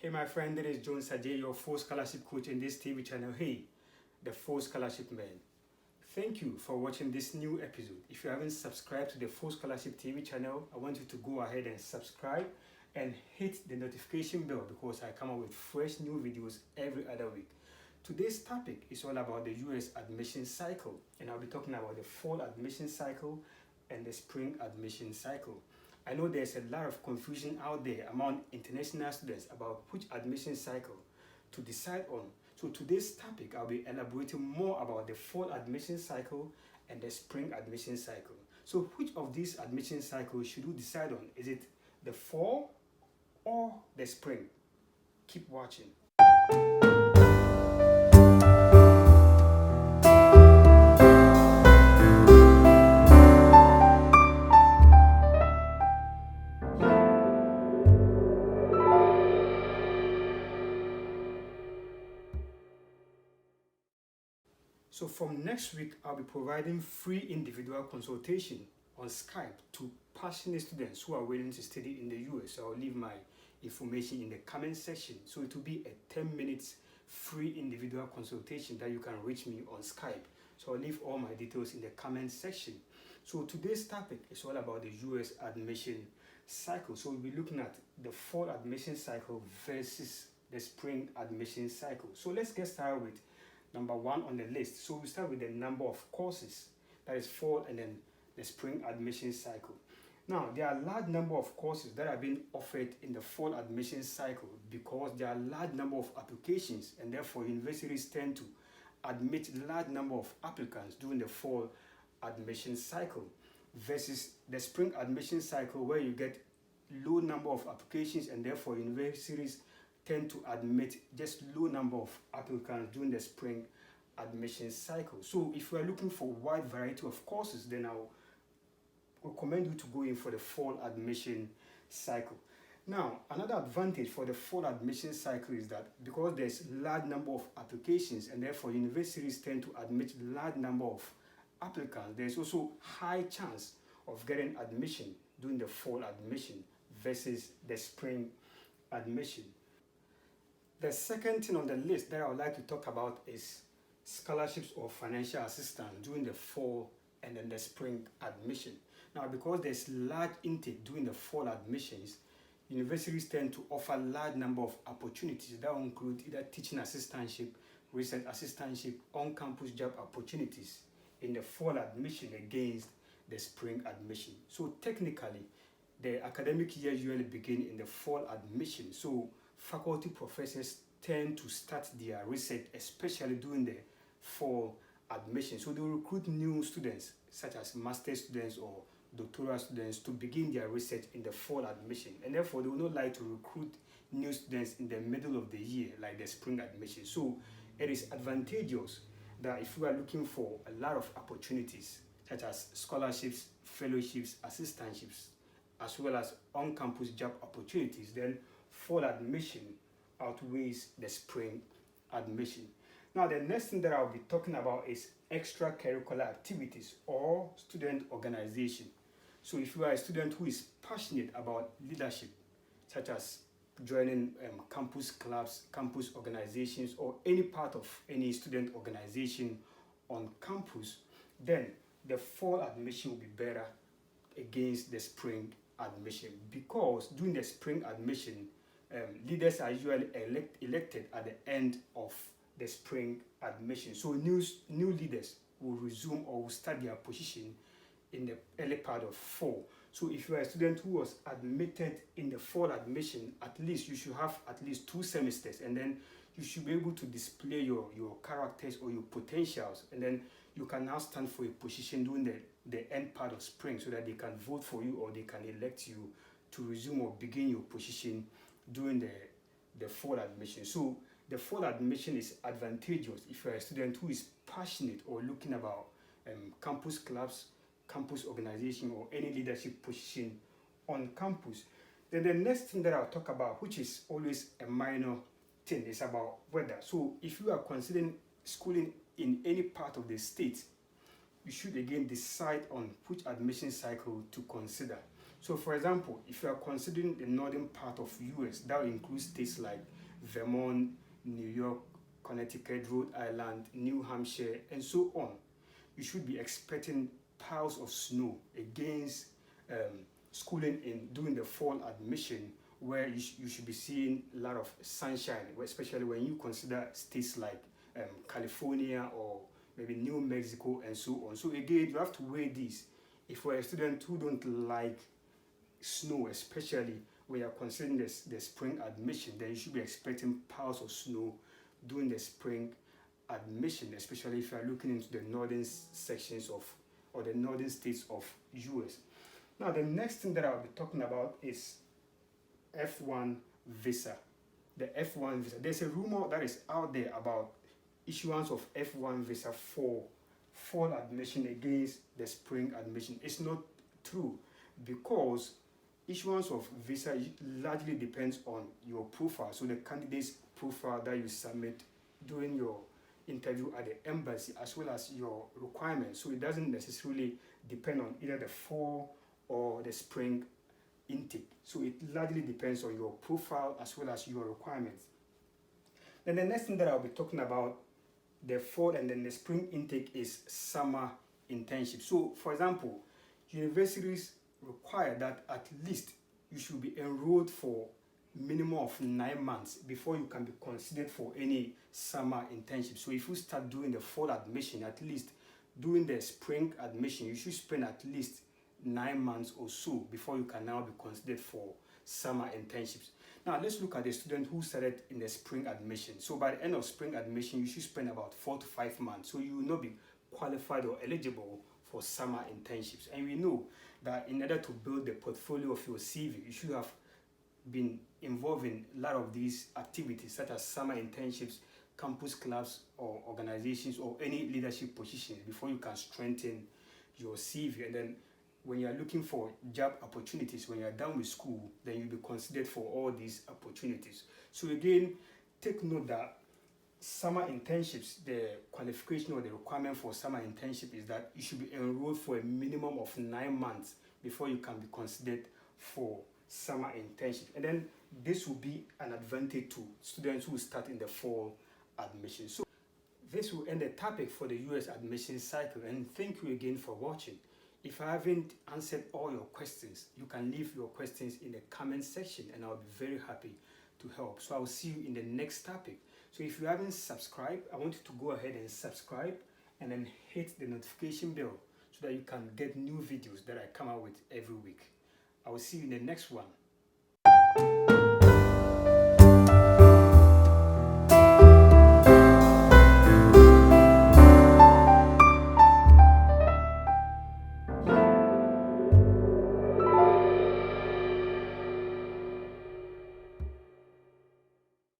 Hey my friend, it is Jones Ajay, your full scholarship coach in this TV channel. Hey, the full scholarship man. Thank you for watching this new episode. If you haven't subscribed to the full scholarship TV channel, I want you to go ahead and subscribe and hit the notification bell because I come up with fresh new videos every other week. Today's topic is all about the US admission cycle, and I'll be talking about the fall admission cycle and the spring admission cycle. I know there's a lot of confusion out there among international students about which admission cycle to decide on. So today's topic, I'll be elaborating more about the fall admission cycle and the spring admission cycle. So which of these admission cycles should you decide on? Is it the fall or the spring? Keep watching. So from next week, I'll be providing free individual consultation on Skype to passionate students who are willing to study in the US. So I'll leave my information in the comment section. So it will be a 10 minutes free individual consultation that you can reach me on Skype. So I'll leave all my details in the comment section. So today's topic is all about the US admission cycle. So we'll be looking at the fall admission cycle versus the spring admission cycle. So let's get started with number one on the list. So we start with the number of courses, that is fall and then the spring admission cycle. Now, there are a large number of courses that are being offered in the fall admission cycle because there are a large number of applications, and therefore universities tend to admit a large number of applicants during the fall admission cycle versus the spring admission cycle where you get low number of applications and therefore universities tend to admit just low number of applicants during the spring admission cycle. So if you are looking for a wide variety of courses, then I'll recommend you to go in for the fall admission cycle. Now, another advantage for the fall admission cycle is that because there's large number of applications and therefore universities tend to admit large number of applicants, there's also high chance of getting admission during the fall admission versus the spring admission. The second thing on the list that I would like to talk about is scholarships or financial assistance during the fall and then the spring admission. Now, because there's large intake during the fall admissions, universities tend to offer large number of opportunities that will include either teaching assistantship, research assistantship, on-campus job opportunities in the fall admission against the spring admission. So technically, the academic year usually begins in the fall admission. So faculty professors tend to start their research, especially during the fall admission. So they will recruit new students, such as master's students or doctoral students, to begin their research in the fall admission. And therefore, they will not like to recruit new students in the middle of the year, like the spring admission. So it is advantageous that if you are looking for a lot of opportunities, such as scholarships, fellowships, assistantships, as well as on-campus job opportunities, then fall admission outweighs the spring admission. Now, the next thing that I'll be talking about is extracurricular activities or student organization. So if you are a student who is passionate about leadership, such as joining campus clubs, campus organizations, or any part of any student organization on campus, then the fall admission will be better against the spring admission, because during the spring admission, leaders are usually elected at the end of the spring admission. So new leaders will resume or will start their position in the early part of fall. So if you are a student who was admitted in the fall admission, at least you should have at least 2 semesters, and then you should be able to display your characters or your potentials, and then you can now stand for a position during the end part of spring so that they can vote for you or they can elect you to resume or begin your position during the fall admission. So the fall admission is advantageous if you're a student who is passionate or looking about campus clubs, campus organization, or any leadership position on campus. Then the next thing that I'll talk about, which is always a minor thing, is about weather. So if you are considering schooling in any part of the state, you should again decide on which admission cycle to consider. So for example, if you are considering the northern part of US, that will include states like Vermont, New York, Connecticut, Rhode Island, New Hampshire, and so on, you should be expecting piles of snow against schooling during the fall admission, where you should be seeing a lot of sunshine, especially when you consider states like California or maybe New Mexico and so on. So again, you have to weigh this. If you're a student who don't like snow, especially when you're considering the spring admission, then you should be expecting piles of snow during the spring admission, especially if you are looking into the northern sections of or the northern states of US. Now, the next thing that I'll be talking about is F1 visa. The F1 visa. There's a rumor that is out there about issuance of F1 visa for fall admission against the spring admission. It's not true, because issuance of visa largely depends on your profile. So the candidate's profile that you submit during your interview at the embassy, as well as your requirements. So it doesn't necessarily depend on either the fall or the spring intake. So it largely depends on your profile as well as your requirements. Then the next thing that I'll be talking about, the fall and then the spring intake, is summer internship. So for example, universities require that at least you should be enrolled for minimum of 9 months before you can be considered for any summer internship. So if you start doing the fall admission, at least during the spring admission, you should spend at least 9 months or so before you can now be considered for summer internships. Now let's look at the student who started in the spring admission. So by the end of spring admission, you should spend about 4 to 5 months. So you will not be qualified or eligible for summer internships. And we know that in order to build the portfolio of your CV, you should have been involved in a lot of these activities, such as summer internships, campus clubs or organizations, or any leadership positions before you can strengthen your CV. And then when you are looking for job opportunities, when you are done with school, then you'll be considered for all these opportunities. So again, take note that summer internships, the qualification or the requirement for summer internship is that you should be enrolled for a minimum of 9 months before you can be considered for summer internship. And then this will be an advantage to students who start in the fall admission. So this will end the topic for the US admission cycle, and thank you again for watching. If I haven't answered all your questions, you can leave your questions in the comment section and I'll be very happy to help. So I'll see you in the next topic. So if you haven't subscribed, I want you to go ahead and subscribe and then hit the notification bell so that you can get new videos that I come out with every week. I will see you in the next one.